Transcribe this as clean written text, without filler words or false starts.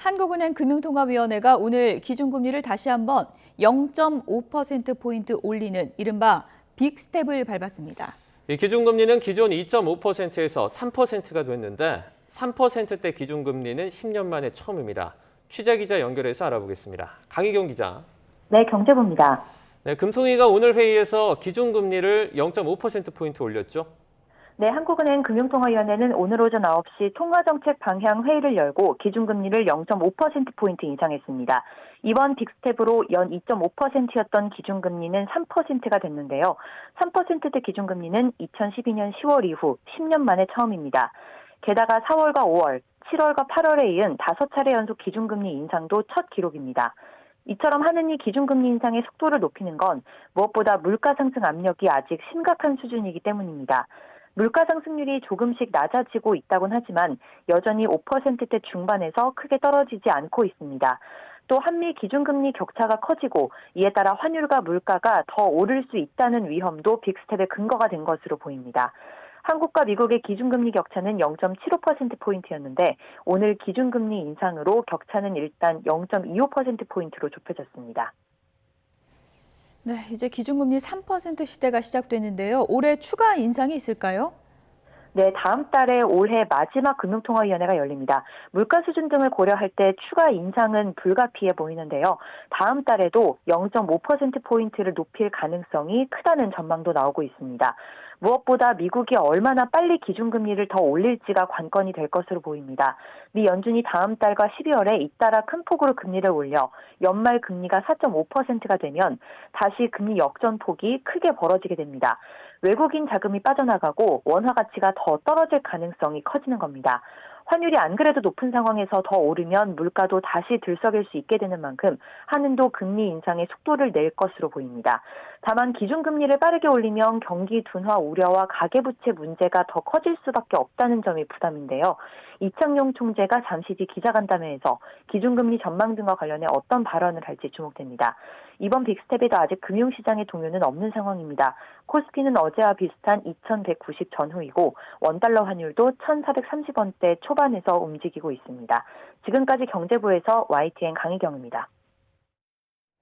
한국은행 금융통화위원회가 오늘 기준금리를 다시 한번 0.5%포인트 올리는 이른바 빅스텝을 밟았습니다. 이 기준금리는 기존 2.5%에서 3%가 됐는데 3%대 기준금리는 10년 만에 처음입니다. 취재기자 연결해서 알아보겠습니다. 강희경 기자. 네, 경제부입니다. 네, 금통위가 오늘 회의에서 기준금리를 0.5%포인트 올렸죠? 네, 한국은행 금융통화위원회는 오늘 오전 9시 통화정책 방향 회의를 열고 기준금리를 0.5%포인트 인상했습니다. 이번 빅스텝으로 연 2.5%였던 기준금리는 3%가 됐는데요. 3%대 기준금리는 2012년 10월 이후 10년 만에 처음입니다. 게다가 4월과 5월, 7월과 8월에 이은 5차례 연속 기준금리 인상도 첫 기록입니다. 이처럼 하는 이 기준금리 인상의 속도를 높이는 건 무엇보다 물가 상승 압력이 아직 심각한 수준이기 때문입니다. 물가 상승률이 조금씩 낮아지고 있다곤 하지만 여전히 5%대 중반에서 크게 떨어지지 않고 있습니다. 또 한미 기준금리 격차가 커지고 이에 따라 환율과 물가가 더 오를 수 있다는 위험도 빅스텝의 근거가 된 것으로 보입니다. 한국과 미국의 기준금리 격차는 0.75%포인트였는데 오늘 기준금리 인상으로 격차는 일단 0.25%포인트로 좁혀졌습니다. 네, 이제 기준금리 3% 시대가 시작되는데요. 올해 추가 인상이 있을까요? 네, 다음 달에 올해 마지막 금융통화위원회가 열립니다. 물가 수준 등을 고려할 때 추가 인상은 불가피해 보이는데요. 다음 달에도 0.5%포인트를 높일 가능성이 크다는 전망도 나오고 있습니다. 무엇보다 미국이 얼마나 빨리 기준금리를 더 올릴지가 관건이 될 것으로 보입니다. 미 연준이 다음 달과 12월에 잇따라 큰 폭으로 금리를 올려 연말 금리가 4.5%가 되면 다시 금리 역전폭이 크게 벌어지게 됩니다. 외국인 자금이 빠져나가고 원화 가치가 더 떨어질 가능성이 커지는 겁니다. 환율이 안 그래도 높은 상황에서 더 오르면 물가도 다시 들썩일 수 있게 되는 만큼 한은도 금리 인상의 속도를 낼 것으로 보입니다. 다만 기준금리를 빠르게 올리면 경기 둔화 우려와 가계부채 문제가 더 커질 수밖에 없다는 점이 부담인데요. 이창용 총재가 잠시 뒤 기자간담회에서 기준금리 전망 등과 관련해 어떤 발언을 할지 주목됩니다. 이번 빅스텝에도 아직 금융시장의 동요는 없는 상황입니다. 코스피는 어제와 비슷한 2190 전후이고 원달러 환율도 1430원대 초반에서 움직이고 있습니다. 지금까지 경제부에서 YTN 강희경입니다.